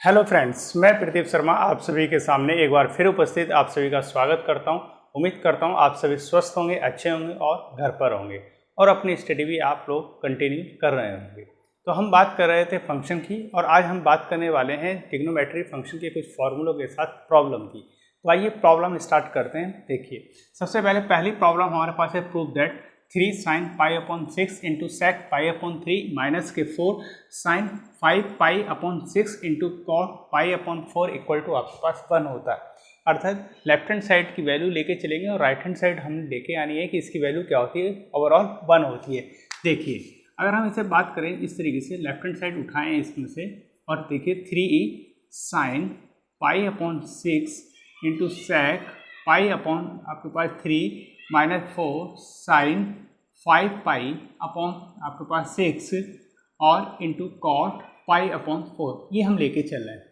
Hello friends, मैं प्रदीप शर्मा आप सभी के सामने एक बार फिर उपस्थित आप सभी का स्वागत करता हूं। उम्मीद करता हूं आप सभी स्वस्थ होंगे, अच्छे होंगे और घर पर होंगे और अपनी स्टडी भी आप लोग कंटिन्यू कर रहे होंगे। तो हम बात कर रहे थे फंक्शन की और आज हम बात करने वाले हैं ट्रिग्नोमेट्री फंक्शन के कुछ फॉर्मूलों के साथ प्रॉब्लम की। तो आइए प्रॉब्लम स्टार्ट करते हैं। देखिए, सबसे पहली प्रॉब्लम हमारे पास है prove that 3 sin pi upon 6 into sec pi upon 3 minus के 4 sin 5 pi upon 6 into cot pi upon 4 equal to आपके पास 1 होता है। अर्थात लेफ्ट हैंड साइड की वैल्यू लेके चलेंगे और राइट हैंड साइड हम लेके आनी है कि इसकी वैल्यू क्या होती है, ओवरऑल 1 होती है। देखिए, अगर हम इसे बात करें इस तरीके से, लेफ्ट हैंड साइड उठाएं इसमें से और देखिए 3 sin pi upon 6 into sec pi upon आपके पास 3 माइनस 4 साइन 5 पाई अपॉन आपके पास 6 और इंटू कॉट पाई अपॉन 4, ये हम लेके चल रहे हैं।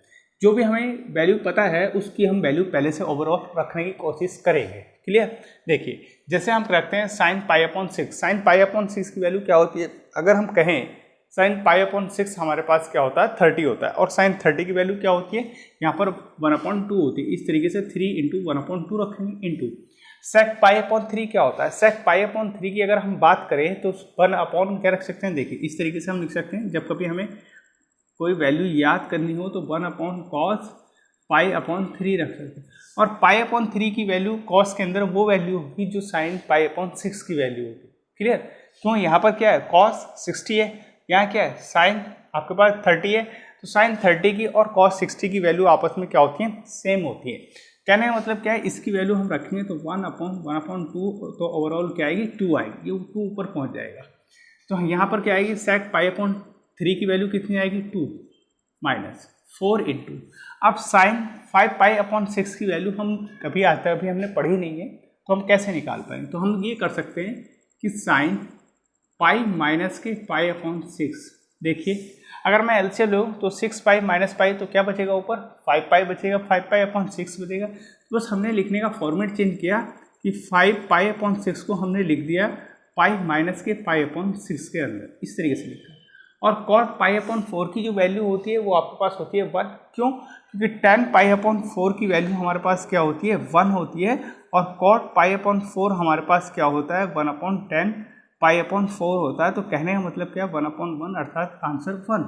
जो भी हमें वैल्यू पता है उसकी हम वैल्यू पहले से ओवरऑल रखने की कोशिश करेंगे। क्लियर। देखिए, जैसे हम रखते हैं sine pi upon 6, sine pi upon 6 की वैल्यू क्या होती है? अगर हम कहें साइन पाई अपॉन 6 हमारे पास क्या होता है, 30 होता है। और साइन 30 की वैल्यू क्या होती है? यहाँ पर 1/2 होती है। इस तरीके से 3 इंटू 1/2 रखेंगे इंटू सेक पाई अपॉन 3 क्या होता है? सेक पाई अपॉन 3 की अगर हम बात करें तो 1 अपॉन क्या रख सकते हैं? देखिए, इस तरीके से हम लिख सकते हैं। जब कभी हमें कोई वैल्यू याद करनी हो तो 1 अपॉन कॉस पाई अपॉन 3 रख सकते हैं। और पाई अपॉन 3 की वैल्यू कॉस के अंदर वो वैल्यू होगी जो साइन पाई अपॉन 6 की वैल्यू होगी। क्लियर। तो यहाँ पर क्या है, कॉस 60 है, यहाँ क्या है, साइन आपके पास 30 है। तो साइन 30 की और कॉस 60 की वैल्यू आपस में क्या होती है? सेम होती है। कहने का मतलब क्या है, इसकी वैल्यू हम रखेंगे तो 1/2 तो ओवरऑल क्या आएगी, 2 आएगी। ये 2 ऊपर पहुंच जाएगा। तो यहाँ पर क्या आएगी, सेक पाई अपॉन 3 की वैल्यू कितनी आएगी, 2 माइनस 4 इंटू, अब साइन 5 पाई अपॉन 6 की वैल्यू हम कभी आज तक अभी हमने पढ़ी नहीं है तो हम कैसे निकाल पाएंगे? तो हम ये कर सकते हैं कि साइन पाई माइनस के पाई अपॉन 6। देखिए, अगर मैं एलसीएम लूँ तो 6 पाई माइनस पाई तो क्या बचेगा, ऊपर 5 पाई बचेगा, 5 पाई अपॉन 6 बचेगा। तो बस हमने लिखने का फॉर्मेट चेंज किया कि 5 पाई अपॉन 6 को हमने लिख दिया पाई माइनस के पाई अपॉन 6 के अंदर, इस तरीके से लिखा। और कॉट पाई अपॉन 4 की जो वैल्यू होती है वो आपके पास होती है 1। क्यों? क्योंकि tan पाई अपॉन 4 की वैल्यू हमारे पास क्या होती है, 1 होती है। और कॉट पाई अपॉन 4 हमारे पास क्या होता है, 1/10 पाई अपॉन 4 होता है। तो कहने का मतलब क्या, 1/1 अर्थात आंसर 1।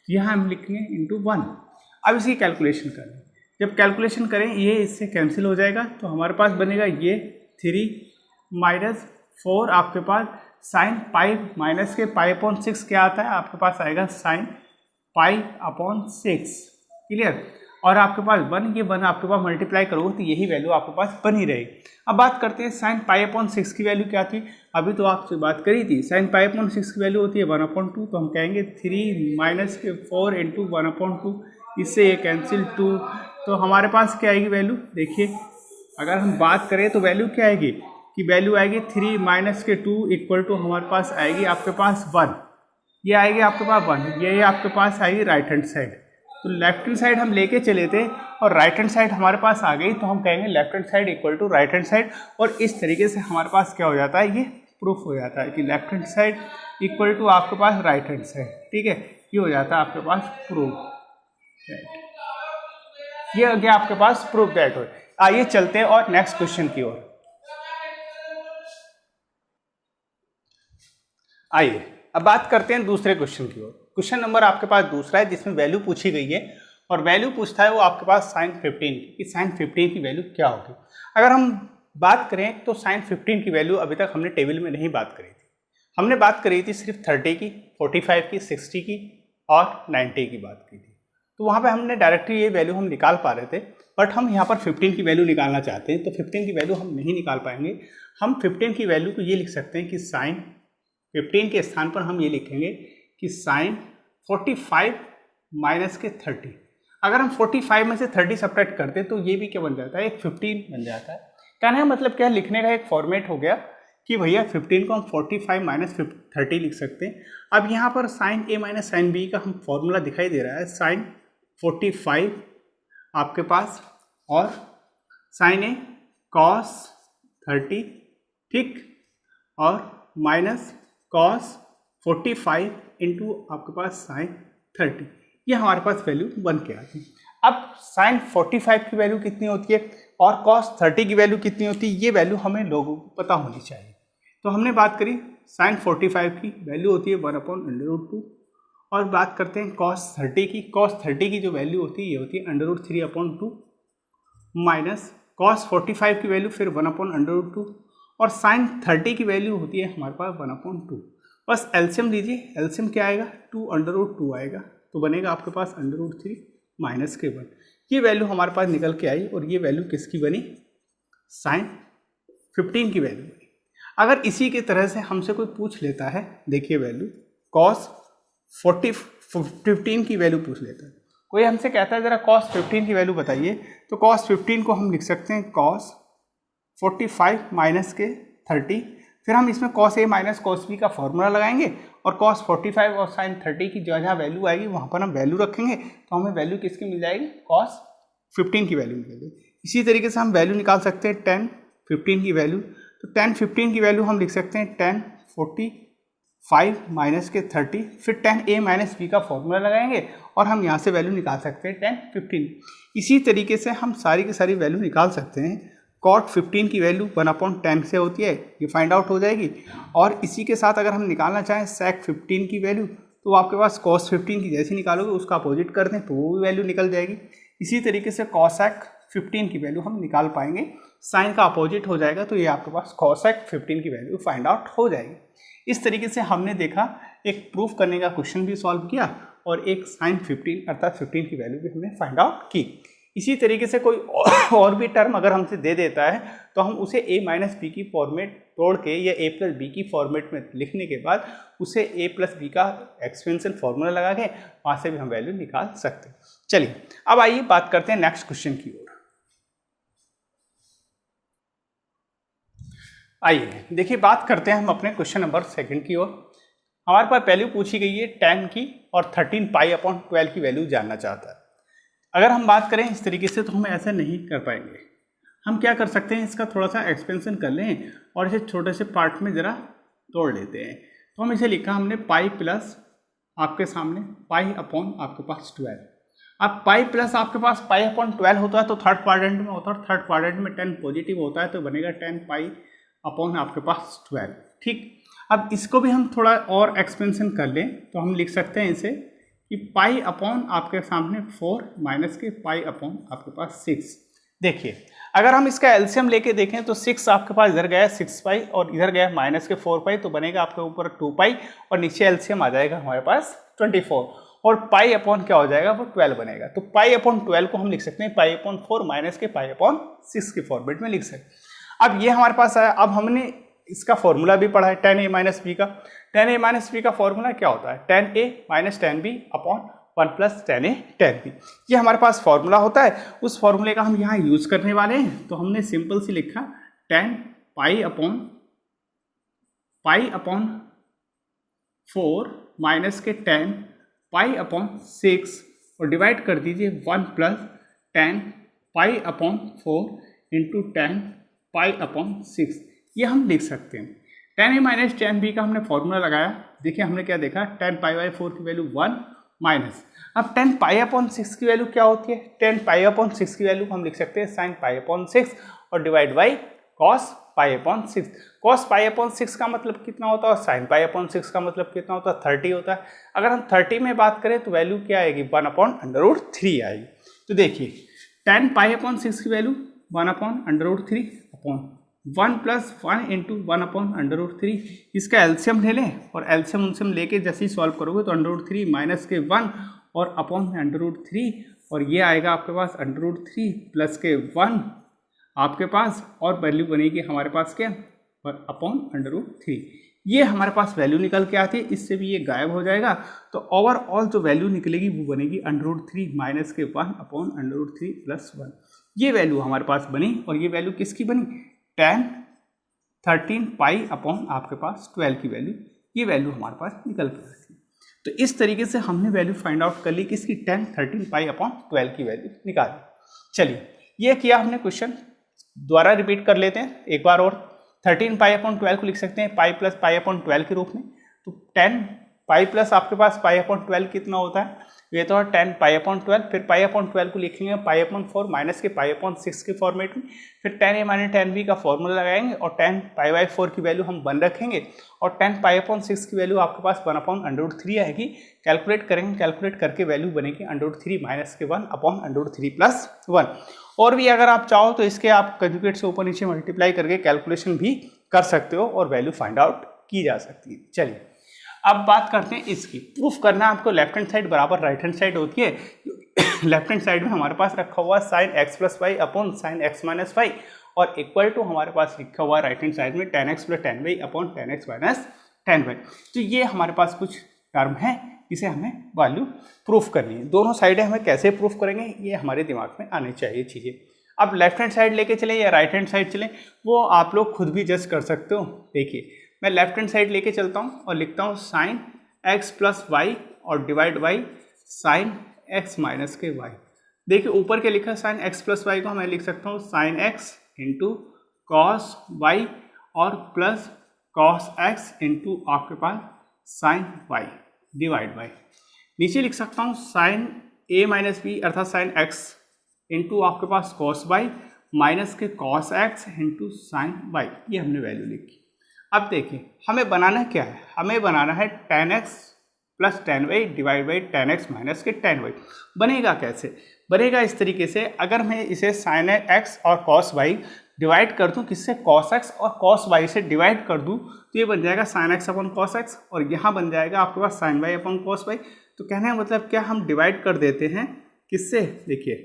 तो यहाँ हम लिखेंगे इंटू 1। अब इसकी कैलकुलेशन करें। जब कैलकुलेशन करें ये इससे कैंसिल हो जाएगा तो हमारे पास बनेगा ये 3 माइनस 4 आपके पास साइन पाई माइनस के पाई अपॉन 6 क्या आता है, आपके पास आएगा साइन पाई अपॉन 6। क्लियर। और आपके पास 1, ये 1 आपके पास मल्टीप्लाई करोगे तो यही वैल्यू आपके पास बनी रहेगी। अब बात करते हैं साइन पाई अपॉन 6 की वैल्यू क्या थी। अभी तो आपसे बात करी थी, साइन पाई अपॉन 6 की वैल्यू होती है 1/2। तो हम कहेंगे 3 माइनस के 4 इंटू 1/2, इससे ये कैंसिल 2। तो हमारे पास क्या आएगी वैल्यू, देखिए अगर हम बात करें तो वैल्यू क्या आएगी कि वैल्यू आएगी 3 माइनस के 2 इक्वल टू हमारे पास आएगी आपके पास 1। ये आएगी आपके पास 1, ये आपके पास आएगी राइट हैंड साइड। तो लेफ्ट हैंड साइड हम लेके चले थे और राइट हैंड साइड हमारे पास आ गई, तो हम कहेंगे left hand side equal to right hand side. और इस तरीके से हमारे पास क्या हो जाता है, ये प्रूफ हो जाता है कि left hand side equal to आपके पास राइट हैंड साइड। ठीक है, ये हो जाता है आपके पास प्रूफ। ये हो गया आपके पास प्रूफ दैट हो। आइए चलते हैं और नेक्स्ट क्वेश्चन की ओर। आइए अब बात करते हैं दूसरे क्वेश्चन की ओर। क्वेश्चन नंबर आपके पास दूसरा है जिसमें वैल्यू पूछी गई है और वैल्यू पूछता है वो आपके पास साइन 15 की, साइन 15 की वैल्यू क्या होगी। अगर हम बात करें तो साइन 15 की वैल्यू अभी तक हमने टेबल में नहीं बात करी थी। हमने बात करी थी सिर्फ 30 की, 45 की, 60 की और 90 की बात की थी। तो वहाँ पे हमने डायरेक्टली ये वैल्यू हम निकाल पा रहे थे, बट हम यहाँ पर 15 की वैल्यू निकालना चाहते हैं। तो 15 की वैल्यू हम नहीं निकाल पाएंगे। हम 15 की वैल्यू को ये लिख सकते हैं कि साइन 15 के स्थान पर हम ये लिखेंगे कि साइन 45 माइनस के 30। अगर हम 45 में से 30 सब्ट्रैक्ट करते तो ये भी क्या बन जाता है, एक 15 बन जाता है। कहने का मतलब क्या, लिखने का एक फॉर्मेट हो गया कि भैया 15 को हम 45 माइनस 30 लिख सकते हैं। अब यहाँ पर sign a minus sine B का हम फॉर्मूला दिखाई दे रहा है, साइन 45 आपके पास और साइन ए कॉस 30, ठीक, और माइनस कॉस 45 इंटू आपके पास साइन 30। ये हमारे पास वैल्यू 1 के आती है। अब साइन 45 की वैल्यू कितनी होती है और कॉस 30 की वैल्यू कितनी होती है, ये वैल्यू हमें लोगों को पता होनी चाहिए। तो हमने बात करी साइन 45 की वैल्यू होती है 1/√2 और बात करते हैं कॉस 30 की। कॉस 30 की जो वैल्यू होती है ये होती है √3/2 माइनस कॉस 45 की वैल्यू फिर 1/√2 और साइन 30 की वैल्यू होती है हमारे पास 1/2। बस एलसीएम लीजिए, एलसीएम क्या आएगा 2/2 आएगा, तो बनेगा आपके पास √3 माइनस के 1। ये वैल्यू हमारे पास निकल के आई और ये वैल्यू किसकी बनी, साइन 15 की वैल्यू बनी। अगर इसी की तरह से हमसे कोई पूछ लेता है, देखिए वैल्यू कॉस 15 की वैल्यू पूछ लेता है, कोई हमसे कहता है ज़रा कॉस 15 की वैल्यू बताइए, तो कॉस 15 को हम लिख सकते हैं कॉस 45 माइनस के 30, फिर हम इसमें cos A minus cos B का फॉर्मूला लगाएंगे और कॉस 45 और साइन 30 की जहाँ वैल्यू आएगी वहाँ पर हम वैल्यू रखेंगे, तो हमें वैल्यू किसकी मिल जाएगी, कॉस 15 की वैल्यू मिल जाएगी। इसी तरीके से हम वैल्यू निकाल सकते हैं tan 15 की वैल्यू, तो tan 15 की वैल्यू हम लिख सकते हैं tan 45 माइनस के 30, फिर tan a माइनस बी का फॉर्मूला लगाएंगे और हम यहाँ से वैल्यू निकाल सकते हैं tan 15। इसी तरीके से हम सारी की सारी वैल्यू निकाल सकते हैं। cot 15 की वैल्यू 1/10 से होती है, ये फाइंड आउट हो जाएगी। और इसी के साथ अगर हम निकालना चाहें sec 15 की वैल्यू, तो आपके पास cos 15 की जैसे निकालोगे उसका अपोजिट कर दें तो वो भी वैल्यू निकल जाएगी। इसी तरीके से cosec 15 की वैल्यू हम निकाल पाएंगे, साइन का अपोजिट हो जाएगा, तो ये आपके पास cosec 15 की वैल्यू फाइंड आउट हो जाएगी। इस तरीके से हमने देखा, एक प्रूफ करने का क्वेश्चन भी सॉल्व किया और एक साइन 15 अर्थात 15 की वैल्यू भी हमने फाइंड आउट की। इसी तरीके से कोई और भी टर्म अगर हमसे दे देता है तो हम उसे a माइनस बी की फॉर्मेट तोड़ के या a प्लस बी की फॉर्मेट में लिखने के बाद उसे a प्लस बी का एक्सपेंशन फॉर्मूला लगा के वहाँ से भी हम वैल्यू निकाल सकते हैं। चलिए अब आइए बात करते हैं नेक्स्ट क्वेश्चन की ओर। आइए देखिए बात करते हैं हम अपने क्वेश्चन नंबर 2 की ओर। हमारे पास वैल्यू पूछी गई है tan की और 13π/12 की वैल्यू जानना चाहता है। अगर हम बात करें इस तरीके से तो हम ऐसा नहीं कर पाएंगे। हम क्या कर सकते हैं, इसका थोड़ा सा एक्सपेंशन कर लें और इसे छोटे से पार्ट में ज़रा तोड़ लेते हैं। तो हम इसे लिखा हमने पाई प्लस आपके सामने पाई अपॉन आपके पास 12। अब पाई प्लस आपके पास पाई अपॉन 12 होता है तो थर्ड क्वाड्रेंट में होता है, थर्ड क्वाड्रेंट में 10 पॉजिटिव होता है तो बनेगा 10 पाई अपॉन आपके पास 12। ठीक, अब इसको भी हम थोड़ा और एक्सपेंशन कर लें तो हम लिख सकते हैं इसे कि पाई अपॉन आपके सामने 4 माइनस के पाई अपॉन आपके पास 6। देखिए अगर हम इसका एलसीएम लेके देखें तो 6 आपके पास इधर गया 6 पाई और इधर गया माइनस के 4 पाई, तो बनेगा आपके ऊपर 2 पाई और नीचे एलसीएम आ जाएगा हमारे पास 24 और पाई अपॉन क्या हो जाएगा वो 12 बनेगा। तो पाई अपॉन 12 को हम लिख सकते हैं पाई अपॉन 4 माइनस के पाई अपॉन 6 के फॉर्मेट में लिख सकते हैं। अब ये हमारे पास आया। अब हमने इसका फॉर्मूला भी पढ़ा है tan a माइनस बी का। tan a माइनस बी का फॉर्मूला क्या होता है, tan a minus tan b upon 1 plus tan a tan b। ये हमारे पास फॉर्मूला होता है, उस फॉर्मूले का हम यहाँ यूज करने वाले हैं। तो हमने सिंपल सी लिखा tan पाई अपॉन 4 माइनस के tan पाई अपॉन 6 और डिवाइड कर दीजिए 1 प्लस tan पाई अपॉन 4 इंटू tan पाई अपॉन 6। ये हम लिख सकते हैं। tan a minus tan b का हमने फॉर्मूला लगाया। देखिए हमने क्या देखा, tan पाई बाई 4 की वैल्यू 1 माइनस, अब tan पाई अपॉन 6 की वैल्यू क्या होती है, tan पाई अपॉन 6 की वैल्यू हम लिख सकते हैं साइन पाई अपॉन 6 और divide by cos pi upon 6। Cos pi upon 6 का मतलब कितना होता है और साइन पाई अपॉन 6 का मतलब कितना होता है, 30 होता है। अगर हम 30 में बात करें तो वैल्यू क्या आएगी, 1/√3 आएगी। तो देखिए tan पाई अपॉन 6 की वैल्यू 1/√3 अपॉन 1 प्लस 1 इंटू 1/√3। इसका एलसीएम ले लें और एलसीएम उनसीएम लेके जैसे ही सॉल्व करोगे तो √3 माइनस के 1 और अपॉन √3 और ये आएगा आपके पास √3 प्लस के 1 आपके पास और वैल्यू बनेगी हमारे पास क्या, अपॉन √3। ये हमारे पास वैल्यू निकल के आती है, इससे भी ये गायब हो जाएगा। तो ओवरऑल जो वैल्यू निकलेगी वो बनेगी √3 माइनस के 1 अपॉन √3 प्लस 1। ये वैल्यू हमारे पास बनी और ये वैल्यू किसकी बनी, tan 13 पाई अपॉन आपके पास 12 की वैल्यू, ये वैल्यू हमारे पास निकल के आती है। तो इस तरीके से हमने वैल्यू फाइंड आउट कर ली किसकी, tan 13 पाई अपॉन 12 की वैल्यू निकाली। चलिए ये किया हमने क्वेश्चन, दोबारा रिपीट कर लेते हैं एक बार और। 13 पाई अपॉन 12 को लिख सकते हैं पाई प्लस पाई अपॉन 12 के रूप में। तो tan पाई प्लस आपके पास पाई अपॉन 12 कितना होता है, ये तो है 10 पाई अपॉन 12, फिर पाई अपॉन 12 को लिखेंगे पाई अपॉन 4 माइनस के पाई अपॉन 6 के फॉर्मेट में, फिर 10a माइनस 10b का फॉर्मूला लगाएंगे और 10 पाई बाई 4 की वैल्यू हम 1 रखेंगे और 10 पाई अपॉन 6 की वैल्यू आपके पास 1 अपॉन √3 आएगी। कैलकुलेट करेंगे, कैलकुलेट करके वैल्यू बनेगी √3 माइनस के 1 अपॉन √3 प्लस 1। और भी अगर आप चाहो तो इसके आप कंजुगेट से ऊपर नीचे मल्टीप्लाई करके कैलकुलेशन भी कर सकते हो और वैल्यू फाइंड आउट की जा सकती है। चलिए अब बात करते हैं इसकी। प्रूफ करना आपको लेफ्ट हैंड साइड बराबर राइट हैंड साइड होती है। लेफ्ट हैंड साइड में हमारे पास रखा हुआ sine x plus y upon sine x minus y और इक्वल टू हमारे पास लिखा हुआ राइट हैंड साइड में tan x plus tan y upon tan x minus tan y। तो ये हमारे पास कुछ टर्म है, इसे हमें वैल्यू प्रूफ करनी है। दोनों साइडें हमें कैसे प्रूफ करेंगे ये हमारे दिमाग में आनी चाहिए चीज़ें। अब लेफ्ट हैंड साइड लेके चले या राइट हैंड साइड चले वो आप लोग खुद भी जज कर सकते हो। देखिए मैं लेफ्ट हैंड साइड लेके चलता हूँ और लिखता हूँ साइन एक्स प्लस वाई और divide by sine x minus के वाई। देखिए ऊपर के लिखा साइन एक्स प्लस वाई को मैं लिख सकता हूँ sine x into cos y और प्लस कॉस एक्स इंटू आपके पास साइन वाई डिवाइड बाई, नीचे लिख सकता हूँ साइन ए माइनस बी अर्थात साइन एक्स इंटू आपके पास कॉस वाई माइनस के cos x into sine y. ये हमने वैल्यू लिखी। अब देखिए हमें बनाना क्या है, हमें बनाना है tan x plus tan y divide by tan x minus के tan y। बनेगा कैसे, बनेगा इस तरीके से, अगर मैं इसे sin x और cos y डिवाइड कर दूं किससे, cos x और cos y से डिवाइड कर दूं तो ये बन जाएगा sin x upon cos x और यहाँ बन जाएगा आपके पास sin y upon cos y। तो कहने का मतलब क्या, हम डिवाइड कर देते हैं किससे, देखिए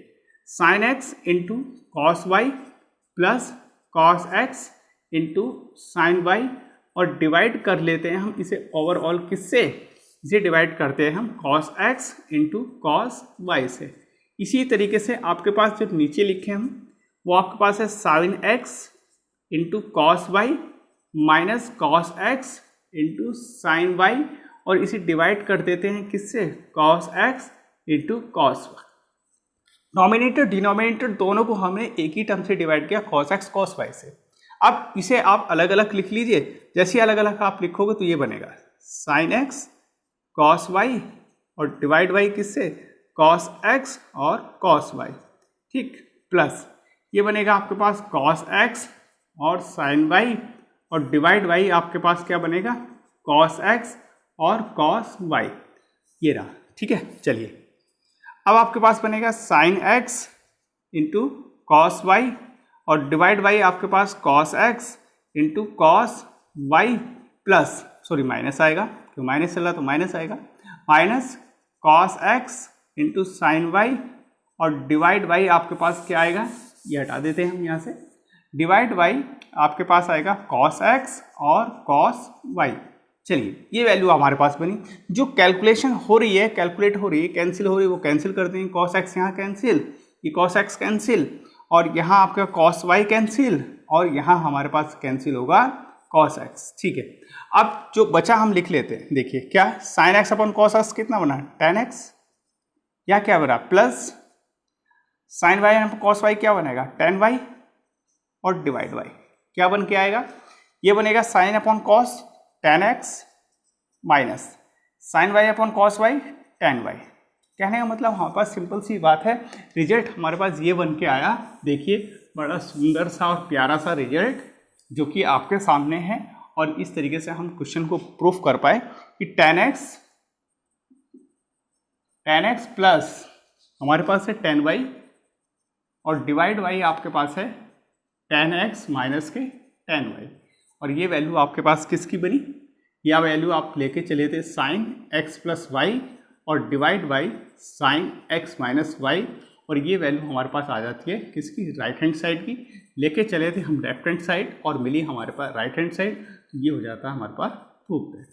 sin x into cos y plus cos x into sine y और डिवाइड कर लेते हैं हम इसे ओवरऑल किससे, इसे डिवाइड करते हैं हम cos x into cos y से। इसी तरीके से आपके पास जो नीचे लिखे हम वो आपके पास है sine x into cos y minus cos x into sine y और इसे डिवाइड कर देते हैं किससे, cos x into cos y. Nominator denominator दोनों को हमने एक ही टर्म से डिवाइड किया cos x cos y से। अब इसे आप अलग अलग लिख लीजिए, जैसे अलग अलग आप लिखोगे तो ये बनेगा साइन एक्स कॉस वाई और डिवाइड वाई किससे, कॉस एक्स और कॉस वाई, ठीक, प्लस ये बनेगा आपके पास कॉस एक्स और साइन वाई और डिवाइड वाई आपके पास क्या बनेगा, कॉस एक्स और कॉस वाई। ये रहा, ठीक है। चलिए अब आपके पास बनेगा sine x into cos y और डिवाइड बाई आपके पास cos x into cos y plus, sorry minus आएगा क्यों, माइनस चला तो माइनस आएगा, minus cos x into sine y और डिवाइड बाई आपके पास क्या आएगा, ये हटा देते हैं हम यहाँ से, डिवाइड बाई आपके पास आएगा कॉस एक्स और कॉस वाई। चलिए ये वैल्यू हमारे पास बनी। जो कैलकुलेशन हो रही है, कैलकुलेट हो रही है, कैंसिल हो रही है, वो कैंसिल कर देंगे, कॉस एक्स यहाँ कैंसिल, ये कॉस एक्स कैंसिल और यहाँ आपका कॉस वाई कैंसिल और यहाँ हमारे पास कैंसिल होगा कॉस एक्स, ठीक है। अब जो बचा हम लिख लेते हैं, देखिए क्या sine x upon cos x कितना बना, tan x, या क्या बना plus sine y upon cos y क्या बनेगा tan y और डिवाइड वाई क्या बन के आएगा, ये बनेगा sine upon cos tan x minus sine y upon cos y tan y। कहने का मतलब हमारे पास सिंपल सी बात है, रिजल्ट हमारे पास ये बन के आया। देखिए बड़ा सुंदर सा और प्यारा सा रिजल्ट जो कि आपके सामने है और इस तरीके से हम क्वेश्चन को प्रूफ कर पाए कि tan x प्लस हमारे पास है tan y और डिवाइड y आपके पास है tan x माइनस के tan y और ये वैल्यू आपके पास किसकी बनी, यह वैल्यू आप लेके चले थे साइन x प्लस वाई और divide by sine x minus y और ये वैल्यू हमारे पास आ जाती है किसकी, राइट हैंड साइड की। लेके चले थे हम लेफ्ट हैंड साइड और मिली हमारे पास राइट हैंड साइड, तो ये हो जाता है हमारे पास प्रूफ है।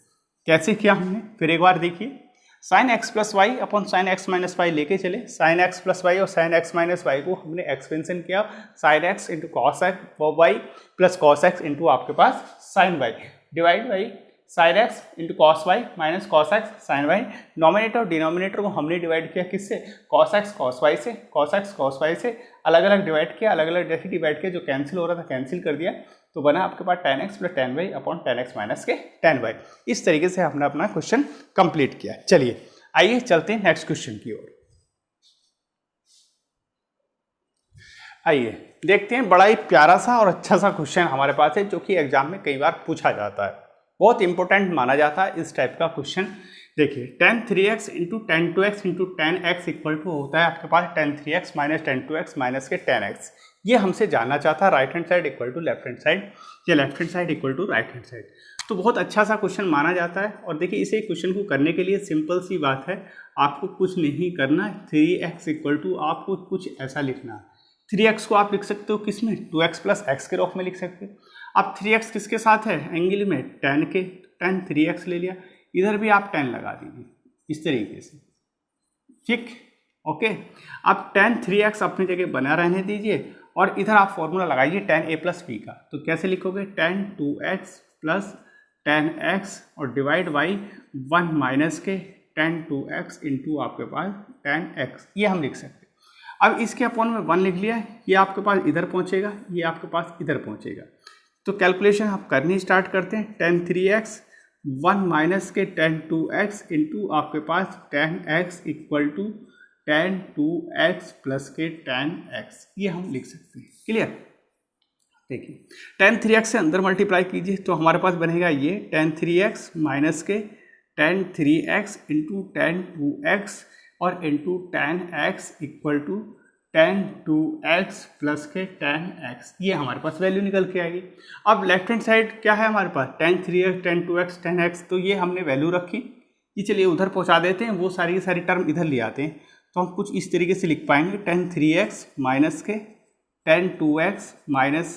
कैसे किया हमने, फिर एक बार देखिए, sine x plus y upon sine x minus y लेके चले, साइन एक्स प्लस वाई और साइन एक्स माइनस वाई को हमने एक्सपेंशन किया sine x into cos x y plus cos x into आपके पास sine y divide by sine x into cos y minus cos x sine y. Nominator और denominator को हमने divide किया किससे, कॉस एक्स कॉस वाई से, cos x cos y से अलग अलग डिवाइड किया, अलग अलग जैसे डिवाइड किया जो कैंसिल हो रहा था कैंसिल कर दिया, तो बना आपके पास tan x plus tan y upon tan x minus के tan y। इस तरीके से हमने अपना क्वेश्चन कंप्लीट किया। चलिए आइए चलते हैं नेक्स्ट क्वेश्चन की ओर। आइए देखते हैं, बड़ा ही प्यारा सा और अच्छा सा क्वेश्चन हमारे पास है जो कि एग्जाम में कई बार पूछा जाता है, बहुत इंपॉर्टेंट माना जाता है इस टाइप का क्वेश्चन। देखिए tan 3x into tan 2x into tan x equal to होता है आपके पास tan 3x minus tan 2x minus के tan x। ये हमसे जानना चाहता है right hand side equal to left hand side या left hand side equal to right hand side. तो बहुत अच्छा सा क्वेश्चन माना जाता है। और देखिए इसे क्वेश्चन को करने के लिए सिंपल सी बात है, आपको कुछ नहीं करना, 3x इक्वल टू आपको कुछ ऐसा लिखना है। 3x को आप लिख सकते हो किस में, 2x प्लस एक्स के रूप में लिख सकते हो। अब 3x किसके साथ है, एंगल में tan के, tan 3x ले लिया, इधर भी आप tan लगा दीजिए इस तरीके से, ठीक ओके। अब tan 3x अपनी जगह बना रहने दीजिए और इधर आप फॉर्मूला लगाइए tan a प्लस b का। तो कैसे लिखोगे, tan 2x plus tan x और डिवाइड बाई 1 माइनस के tan 2x इंटू आपके पास tan x, ये हम लिख सकते हैं। अब इसके अपॉन में 1 लिख लिया, ये आपके पास इधर पहुंचेगा, ये आपके पास इधर पहुंचेगा। तो कैलकुलेशन आप करनी स्टार्ट करते हैं। tan 3x 1 माइनस के tan 2x इंटू आपके पास tan x equal to tan 2x plus के tan x, ये हम लिख सकते हैं। क्लियर, देखिए tan 3x से अंदर मल्टीप्लाई कीजिए तो हमारे पास बनेगा ये tan 3x माइनस के tan 3x into tan 2x और into tan x equal to tan 2x plus के tan x, ये हमारे पास वैल्यू निकल के आएगी। अब लेफ्ट हैंड साइड क्या है हमारे पास, tan 3x tan 2x tan x, तो ये हमने वैल्यू रखी, ये चलिए उधर पहुंचा देते हैं, वो सारी की सारी टर्म इधर ले आते हैं। तो हम कुछ इस तरीके से लिख पाएंगे, tan 3x माइनस के tan 2x minus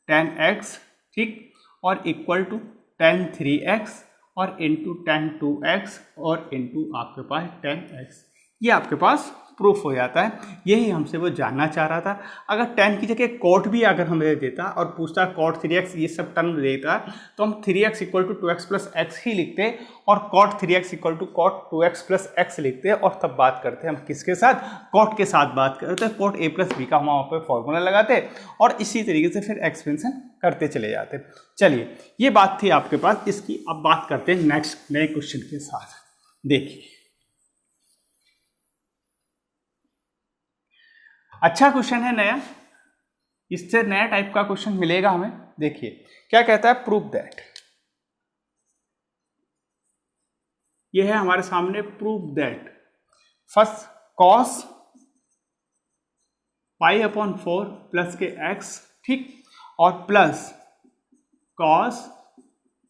tan x, ठीक, और इक्वल टू tan 3x और इंटू tan 2x और इंटू आपके पास tan x, ये आपके पास प्रूफ हो जाता है। यही हमसे वो जानना चाह रहा था। अगर tan की जगह cot भी अगर हमें दे देता और पूछता cot 3x ये सब टर्म देता तो हम 3x equal to 2x plus x ही लिखते और cot 3x equal to cot 2x plus x लिखते और तब बात करते हम किसके साथ, cot के साथ बात करते, cot a प्लस b का हम वहाँ पर फॉर्मूला लगाते और इसी तरीके से फिर एक्सपेंशन करते चले जाते। चलिए ये बात थी आपके पास इसकी। अब बात करते हैं नेक्स्ट नए क्वेश्चन के साथ। देखिए अच्छा क्वेश्चन है नया, इससे नया टाइप का क्वेश्चन मिलेगा हमें। देखिए क्या कहता है, प्रूव दैट, ये है हमारे सामने, prove that first cos pi upon 4 plus के x, ठीक, और plus cos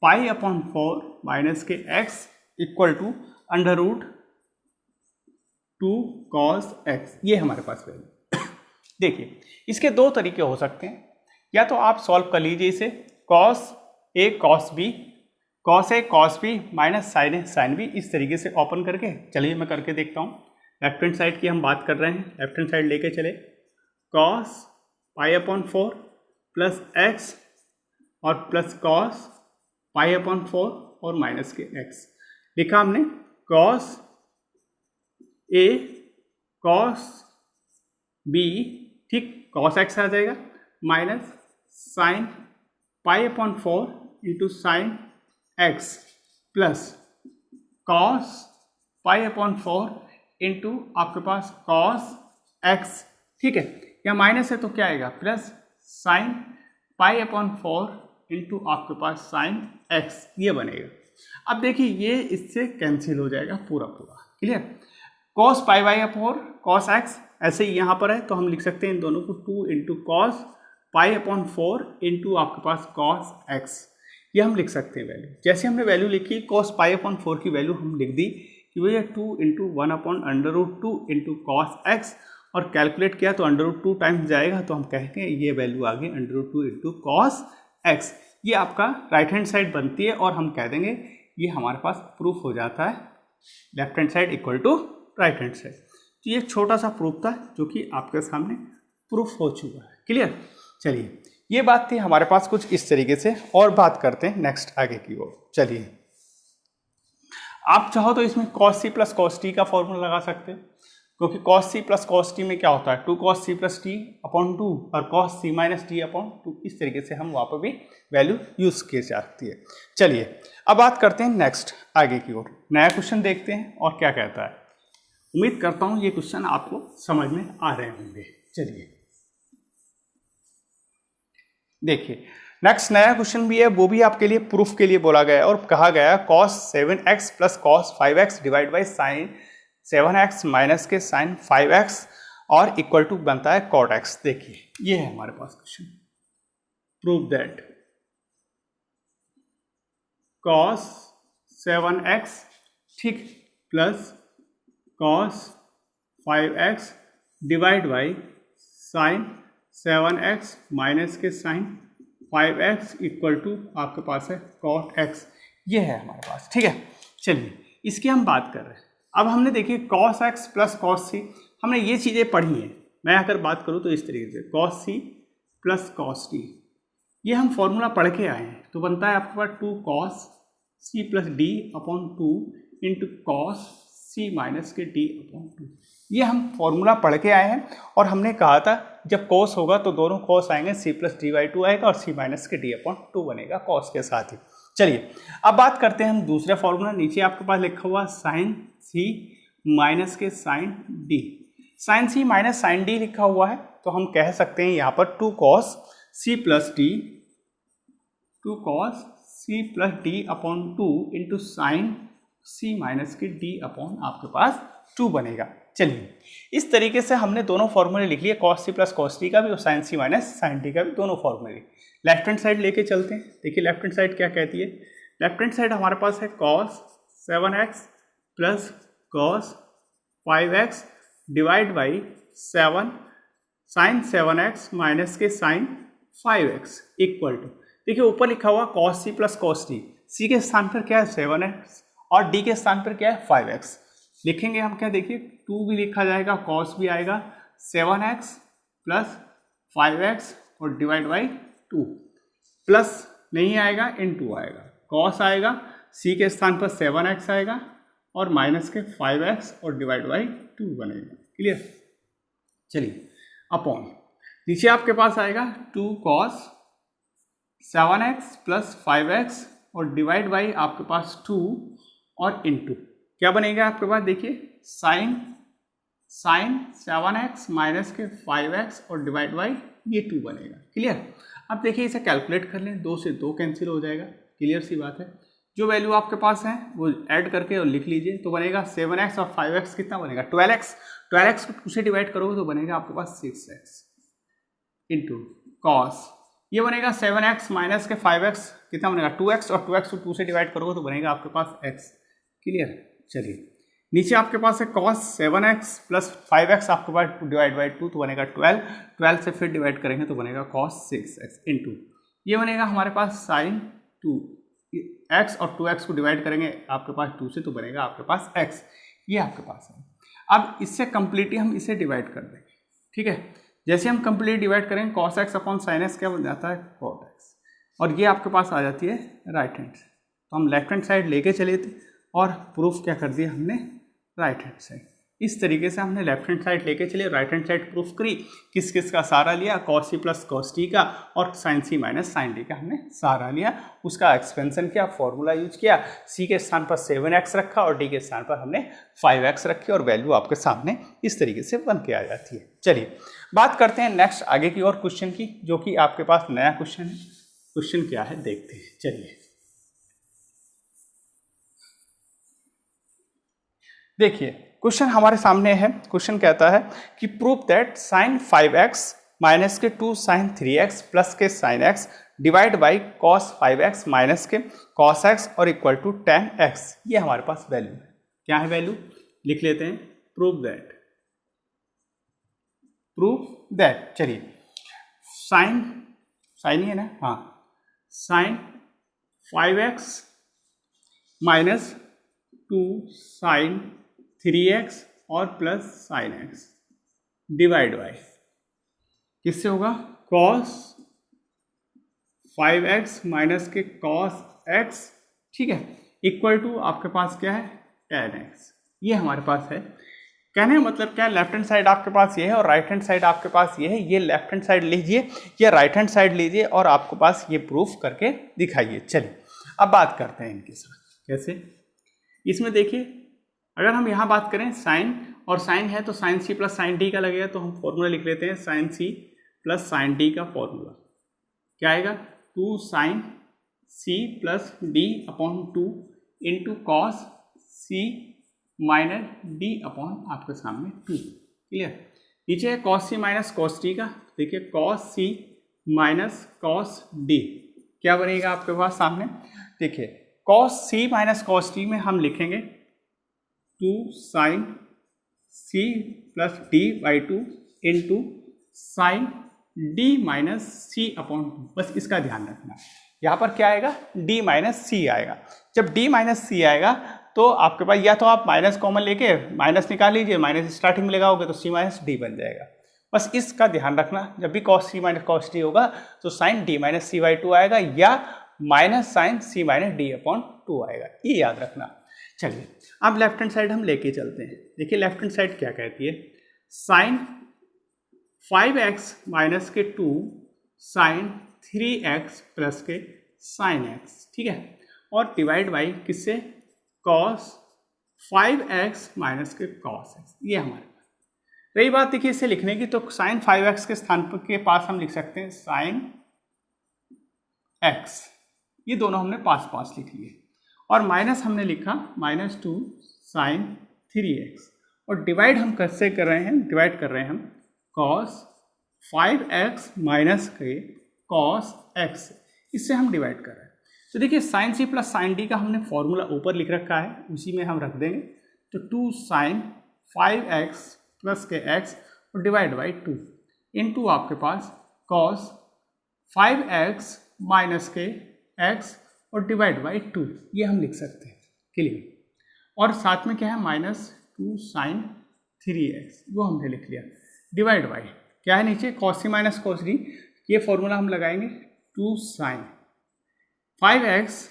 pi upon 4 minus के x equal to under root 2 cos x, ये हमारे पास वैल्यू। देखिए इसके दो तरीके हो सकते हैं, या तो आप सॉल्व कर लीजिए इसे, cos a cos b minus sine a sine b, इस तरीके से ओपन करके। चलिए मैं करके देखता हूँ। लेफ्ट हैंड साइड की हम बात कर रहे हैं, लेफ्ट हैंड साइड लेके चले, cos pi upon 4 plus x और प्लस cos पाई अपॉन 4 और माइनस के x लिखा हमने, cos a cos b, ठीक, cos x आ जाएगा, minus sine pi upon 4 into sine x plus cos pi upon 4 into आपके पास cos x, ठीक है, या माइनस है तो क्या आएगा, plus sine pi upon 4 into आपके पास साइन x, ये बनेगा। अब देखिए ये इससे कैंसिल हो जाएगा पूरा पूरा, clear. cos pi by upon cos x ऐसे ही यहाँ पर है तो हम लिख सकते हैं इन दोनों को 2 into cos pi upon 4 into आपके पास cos x, ये हम लिख सकते हैं वैल्यू। जैसे हमने वैल्यू लिखी cos पाई अपॉन 4 की वैल्यू हम लिख दी कि वो ये 2 into 1 upon under root 2 into cos x, और कैलकुलेट किया तो अंडर रूट 2 टाइम्स जाएगा तो हम कहेंगे ये वैल्यू आ गई under root 2 into cos x. ये आपका राइट हैंड साइड बनती है और हम कह देंगे ये हमारे पास प्रूफ हो जाता है left hand side equal to right hand side. तो ये छोटा सा प्रूफ था जो कि आपके सामने प्रूफ हो चुका है, क्लियर। चलिए ये बात थी हमारे पास कुछ इस तरीके से। और बात करते हैं नेक्स्ट आगे की ओर। चलिए, आप चाहो तो इसमें cos c plus cos t का फॉर्मूला लगा सकते हैं, क्योंकि cos c plus cos t में क्या होता है 2 cos c plus t upon 2 और cos c minus t upon 2। इस तरीके से हम वहाँ पर भी वैल्यू यूज की जाती है। चलिए अब बात करते हैं नेक्स्ट आगे की ओर। नया क्वेश्चन देखते हैं और क्या कहता है। उम्मीद करता हूँ ये क्वेश्चन आपको समझ में आ रहे होंगे। चलिए देखिए, नेक्स्ट नया क्वेश्चन भी है, वो भी आपके लिए प्रूफ के लिए बोला गया है और कहा गया है cos 7x plus cos 5x divide by sine 7x minus के साइन 5x और इक्वल टू बनता है cot x। देखिए ये है हमारे पास question, prove that cos 7x ठीक plus cos 5x divide by sine 7x minus के साइन 5x इक्वल टू आपके पास है cot x। ये है हमारे पास, ठीक है। चलिए इसकी हम बात कर रहे हैं। अब हमने देखिए cos x plus cos c, हमने ये चीज़ें पढ़ी हैं। मैं अगर बात करूँ तो इस तरीके से cos c plus cos t, ये हम फॉर्मूला पढ़ के आए हैं। तो बनता है आपके पास 2 cos c plus d upon 2 into cos c minus के d अपॉन 2। ये हम फॉर्मूला पढ़ के आए हैं और हमने कहा था जब cos होगा तो दोनों cos आएंगे, c प्लस डी बाई 2 आएगा और c माइनस के d अपॉन 2 बनेगा cos के साथ ही। चलिए अब बात करते हैं हम दूसरे फॉर्मूला। नीचे आपके पास लिखा हुआ साइन c माइनस के sine d, sine c minus sine d लिखा हुआ है, तो हम कह सकते हैं यहाँ पर 2 cos c plus d, 2 cos c plus d upon 2 into sign c minus के d अपॉन आपके पास 2 बनेगा। चलिए इस तरीके से हमने दोनों फॉर्मूले लिख लिए, cos c plus cos t का भी और sine c minus sine d का भी, दोनों फॉर्मूले। लेफ्ट हैंड साइड लेके चलते हैं। देखिए लेफ्ट हैंड साइड क्या कहती है। लेफ्ट हैंड साइड हमारे पास है cos 7x plus cos 5x divide by 7 sine 7x minus के साइन 5x इक्वल टू, देखिए ऊपर लिखा हुआ cos c plus cos t, c के स्थान पर क्या है 7x और d के स्थान पर क्या है 5x। लिखेंगे हम क्या, देखिए 2 भी लिखा जाएगा, cos भी आएगा, 7x प्लस 5x और डिवाइड बाई 2, प्लस नहीं आएगा इनटू आएगा, cos आएगा, c के स्थान पर 7x आएगा और माइनस के 5x और डिवाइड बाई 2 बनेगा। क्लियर। चलिए अपॉन नीचे आपके पास आएगा 2 cos 7x प्लस 5x और डिवाइड बाई आपके पास 2 और इनटू क्या बनेगा आपके पास, देखिए साइन 7x माइनस के 5x और डिवाइड बाई ये 2 बनेगा। क्लियर। अब देखिए इसे कैलकुलेट कर लें, 2 से 2 कैंसिल हो जाएगा, क्लियर सी बात है। जो वैल्यू आपके पास है वो ऐड करके और लिख लीजिए, तो बनेगा 7x और 5x कितना बनेगा 12x, 12x को 2 से डिवाइड करोगे तो बनेगा आपके पास 6x इंटू कॉस, ये बनेगा 7x माइनस के 5x कितना बनेगा 2x और 2x को 2 से डिवाइड करोगे तो बनेगा आपके पास x। क्लियर। चलिए नीचे आपके पास है cos 7x प्लस 5x आपके पास डिवाइड बाई 2 तो बनेगा 12, 12 से फिर डिवाइड करेंगे तो बनेगा cos 6x इंटू ये बनेगा हमारे पास साइन 2x और 2x को डिवाइड करेंगे आपके पास 2 से तो बनेगा आपके पास x। ये आपके पास है। अब इससे कंप्लीटली हम इसे डिवाइड कर देंगे, ठीक है। जैसे हम कंप्लीट डिवाइड करेंगे cos x upon sine x क्या बन जाता है cot x, और ये आपके पास आ जाती है राइट हैंड। तो हम लेफ्ट हैंड साइड लेके चले थे और प्रूफ क्या कर दिया हमने राइट हैंड साइड। इस तरीके से हमने लेफ्ट हैंड साइड लेके चले, राइट हैंड साइड प्रूफ करी। किस किस का सहारा लिया, cos c plus cos t का और sin c minus sin d का हमने सहारा लिया। उसका एक्सपेंशन किया, फॉर्मूला यूज किया, c के स्थान पर 7x रखा और d के स्थान पर हमने 5x रखी और वैल्यू आपके सामने इस तरीके से बन के आ जाती है। चलिए बात करते हैं नेक्स्ट आगे की और क्वेश्चन की, जो कि आपके पास नया क्वेश्चन है। क्वेश्चन क्या है देखते हैं। चलिए देखिए क्वेश्चन हमारे सामने है। क्वेश्चन कहता है कि prove that sine 5x minus के 2 साइन 3x प्लस के sine x divide by cos 5x minus के cos x और इक्वल टू tan x। ये हमारे पास वैल्यू है। क्या है वैल्यू, लिख लेते हैं प्रूव दैट। चलिए साइन ही है ना, हाँ, sign 5x minus 2 sine 3x और plus sine x divide by किससे होगा cos 5x माइनस के cos x, ठीक है, इक्वल टू आपके पास क्या है tan x। ये हमारे पास है। कहने का मतलब क्या है, लेफ्ट हैंड साइड आपके पास ये है और राइट हैंड साइड आपके पास ये है। ये लेफ्ट हैंड साइड लीजिए या राइट हैंड साइड लीजिए और आपके पास ये प्रूफ करके दिखाइए। चलिए अब बात करते हैं इनके साथ कैसे। इसमें देखिए अगर हम यहाँ बात करें साइन, और साइन है तो sine C plus sine D का लगेगा, तो हम फॉर्मूला लिख लेते हैं sine C plus sine D का फॉर्मूला क्या आएगा, 2 sine C plus D upon 2 into cos C minus D upon आपके सामने 2। क्लियर। नीचे है cos C minus cos D का, देखिए cos C minus cos D क्या बनेगा आपके पास सामने। देखिए cos C minus cos D में हम लिखेंगे 2 sine C plus D by 2 into sine D minus C upon 2। बस इसका ध्यान रखना, यहाँ पर क्या आएगा डी माइनस सी आएगा। जब डी माइनस सी आएगा तो आपके पास या तो आप माइनस कॉमन लेके माइनस निकाल लीजिए, माइनस स्टार्टिंग में लगाओगे तो सी माइनस डी बन जाएगा। बस इसका ध्यान रखना, जब भी cos C minus cos D होगा तो sine D minus C by 2 आएगा या minus sine C minus D upon 2 आएगा, ये याद रखना। चलिए अब लेफ्ट हैंड साइड हम लेके चलते हैं। देखिए लेफ्ट हैंड साइड क्या कहती है, साइन 5x माइनस के 2 साइन 3x प्लस के साइन x, ठीक है, और डिवाइड बाई किससे cos 5x माइनस के cos x। ये हमारे पास रही बात। देखिए इसे लिखने की तो साइन 5x के स्थान पर के पास हम लिख सकते हैं साइन x, ये दोनों हमने पास पास लिख लिए, और माइनस हमने लिखा माइनस 2 साइन 3x, और डिवाइड हम कैसे कर रहे हैं, डिवाइड कर रहे हैं हम cos 5x माइनस के cos x, इससे हम डिवाइड कर रहे हैं। तो देखिए sine C plus sine D का हमने फॉर्मूला ऊपर लिख रखा है, उसी में हम रख देंगे। तो 2 साइन 5x प्लस के x और डिवाइड बाई 2 इंटू आपके पास cos 5x माइनस के x और डिवाइड बाई 2, ये हम लिख सकते हैं क्लियर। और साथ में क्या है माइनस 2 साइन 3x, वो हमने लिख लिया, डिवाइड बाई क्या है नीचे cos सी माइनस cos डी, ये फॉर्मूला हम लगाएंगे 2 साइन 5x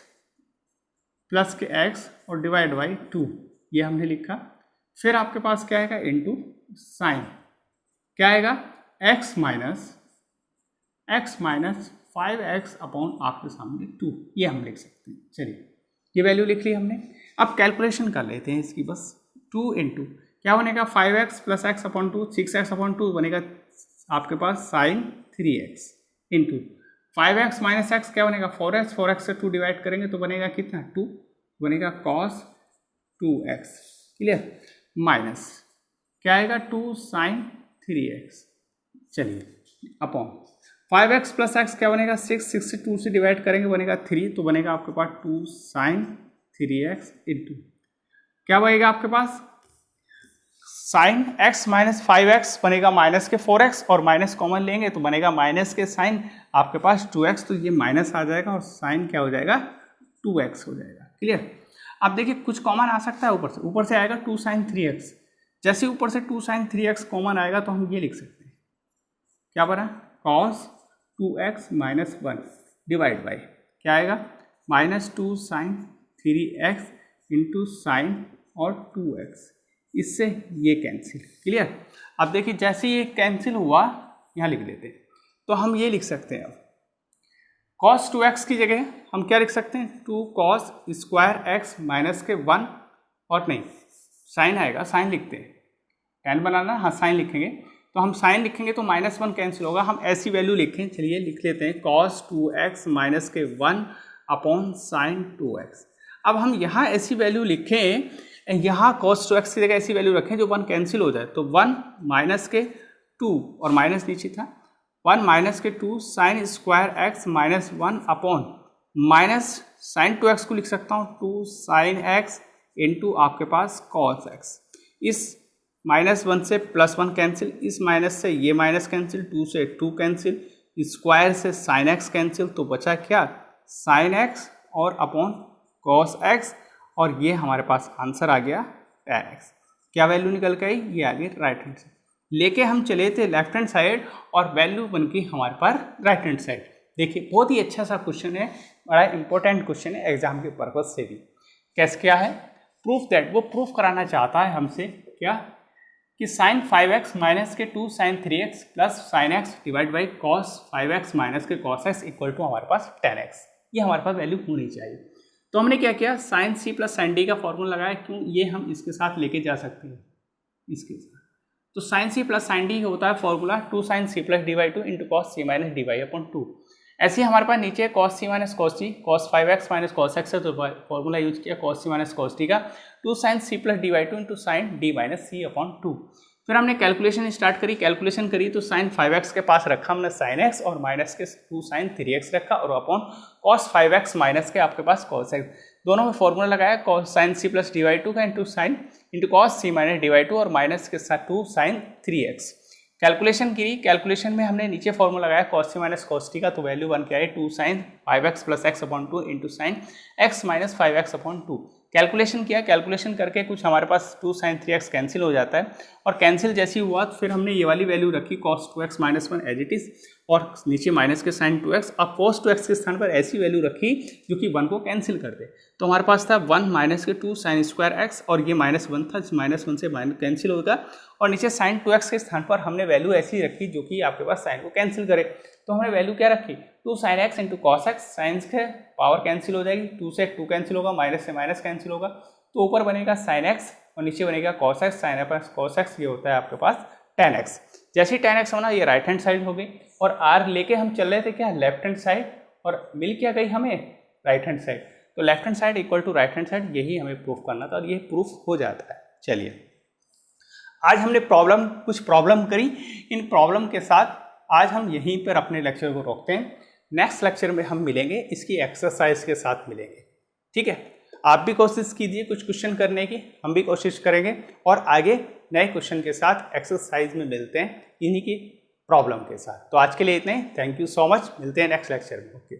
प्लस के x और डिवाइड बाई 2, ये हमने लिखा। फिर आपके पास क्या आएगा इंटू साइन क्या आएगा x माइनस 5x अपॉन आपके सामने 2, ये हम लिख सकते हैं। चलिए ये वैल्यू लिख ली हमने। अब कैलकुलेशन कर लेते हैं इसकी, बस 2 इंटू क्या बनेगा 5x plus x upon 2 6x upon 2 बनेगा आपके पास sine 3x into 5x minus x क्या बनेगा 4x, 4x से 2 डिवाइड करेंगे तो बनेगा कितना 2, बनेगा cos 2x क्लियर, माइनस क्या आएगा 2 साइन 3x। चलिए अपॉन 5x प्लस x क्या बनेगा 6 से 2 से डिवाइड करेंगे बनेगा 3, तो बनेगा आपके पास 2 साइन 3x इंटू क्या बनेगा आपके पास साइन x माइनस 5x बनेगा माइनस के 4x, और माइनस कॉमन लेंगे तो बनेगा माइनस के साइन आपके पास 2x, तो ये माइनस आ जाएगा और साइन क्या हो जाएगा 2x हो जाएगा क्लियर। अब देखिए कुछ कॉमन आ सकता है ऊपर से आएगा 2 साइन 3x, जैसे ऊपर से 2 साइन 3x कॉमन आएगा तो हम ये लिख सकते हैं क्या बना cos 2x minus 1 divide by क्या आएगा minus 2 sine 3x into sine और 2x, इससे ये कैंसिल क्लियर। अब देखिए जैसे ये कैंसिल हुआ यहाँ लिख देते हैं, तो हम ये लिख सकते हैं अब cos 2x की जगह हम क्या लिख सकते हैं 2 cos स्क्वायर x माइनस के 1, और नहीं साइन आएगा, साइन लिखते हैं, tan बनाना, हाँ साइन लिखेंगे, तो हम साइन लिखेंगे तो माइनस 1 कैंसिल होगा, हम ऐसी वैल्यू लिखें। चलिए लिख लेते हैं cos 2x माइनस के 1 अपॉन साइन 2x। अब हम यहाँ ऐसी वैल्यू लिखें, यहाँ cos 2x की जगह ऐसी वैल्यू रखें जो 1 कैंसिल हो जाए, तो 1 माइनस के 2 और माइनस नीचे था 1 माइनस के 2 sine square x minus 1 upon minus sine 2x को लिख सकता हूँ 2 साइन x इंटू आपके पास cos x। इस माइनस 1 से प्लस 1 कैंसिल, इस माइनस से ये माइनस कैंसिल, 2 से 2 कैंसिल, स्क्वायर से साइन x कैंसिल, तो बचा क्या साइन x और अपॉन cos x, और ये हमारे पास आंसर आ गया tan x। क्या वैल्यू निकल के आई, ये आ गई राइट हैंड साइड। लेके हम चले थे लेफ्ट हैंड साइड और वैल्यू बन गई हमारे पास राइट हैंड साइड। देखिए बहुत ही अच्छा सा क्वेश्चन है, बड़ा इंपॉर्टेंट क्वेश्चन है एग्जाम के पर्पज से भी। कैसे क्या है, प्रूफ दैट, वो प्रूफ कराना चाहता है हमसे क्या कि साइन 5x माइनस के 2 sine 3x plus sine x divide by cos 5x minus के कॉस x इक्वल टू हमारे पास 10x, ये हमारे पास वैल्यू होनी चाहिए। तो हमने क्या किया, sine c plus sine d का फॉर्मूला लगाया, क्यों, ये हम इसके साथ लेके जा सकते हैं इसके साथ। तो sine c plus sine d होता है formula 2 sine c plus D by two into cos c minus D by upon 2। ऐसे ही हमारे पास नीचे cos c minus cos t, cos 5x minus cos x है, तो फॉर्मूला यूज किया cos c minus cos t का 2 sine c plus D by two into sine d minus c upon 2। फिर हमने कैलकुलेशन स्टार्ट करी, calculation करी तो sign 5x के पास रखा हमने साइन x और माइनस के 2 साइन 3x रखा और अपॉन cos 5x माइनस के आपके पास cos x, दोनों में फॉर्मूला लगाया cos sine c plus D by two का into sine into cos c minus D by two और माइनस के साथ 2 साइन 3x। कैलकुलेशन की, कैलकुलेशन में हमने नीचे फॉर्मूला लगाया cos c minus cos t का, तो वैल्यू बन के आई 2 sine 5x plus x upon 2 into sine x minus 5x upon 2। Calculation किया, कैलकुलेशन करके कुछ हमारे पास 2 साइन 3x कैंसिल हो जाता है, और कैंसिल जैसी हुआ तो फिर हमने ये वाली वैल्यू रखी cos 2x minus 1 as it is, और नीचे माइनस के साइन 2x, अब cos 2x के स्थान पर ऐसी वैल्यू रखी जो कि 1 को कैंसिल कर दे। तो हमारे पास था 1 माइनस के 2 साइन स्क्वायर x, और ये माइनस 1 था, माइनस 1 से माइनस कैंसिल होगा, और नीचे साइन 2x के स्थान पर हमने वैल्यू ऐसी रखी जो कि आपके पास साइन को कैंसिल करे। तो हमने वैल्यू क्या रखी, 2 sine x into cos x, sines के पावर कैंसिल हो जाएगी, 2 से 2 कैंसिल होगा, माइनस से माइनस कैंसिल होगा, तो ऊपर बनेगा साइन x और नीचे बनेगा cos x, sine plus cos x, ये होता है आपके पास 10x। जैसे ही 10x होना ये राइट हैंड साइड हो गई, और r लेके हम चल रहे थे क्या लेफ्ट हैंड साइड, और मिल क्या गई हमें राइट हैंड साइड, तो left hand side equal to right hand side, यही हमें प्रूफ करना था और ये प्रूफ हो जाता है। चलिए आज हमने कुछ प्रॉब्लम करी, इन प्रॉब्लम के साथ आज हम यहीं पर अपने लेक्चर को रोकते हैं। नेक्स्ट लेक्चर में हम मिलेंगे, इसकी एक्सरसाइज के साथ मिलेंगे, ठीक है। आप भी कोशिश कीजिए कुछ क्वेश्चन करने की, हम भी कोशिश करेंगे, और आगे नए क्वेश्चन के साथ एक्सरसाइज में मिलते हैं इन्हीं की प्रॉब्लम के साथ। तो आज के लिए इतने ही, थैंक यू सो मच, मिलते हैं नेक्स्ट लेक्चर में, ओके।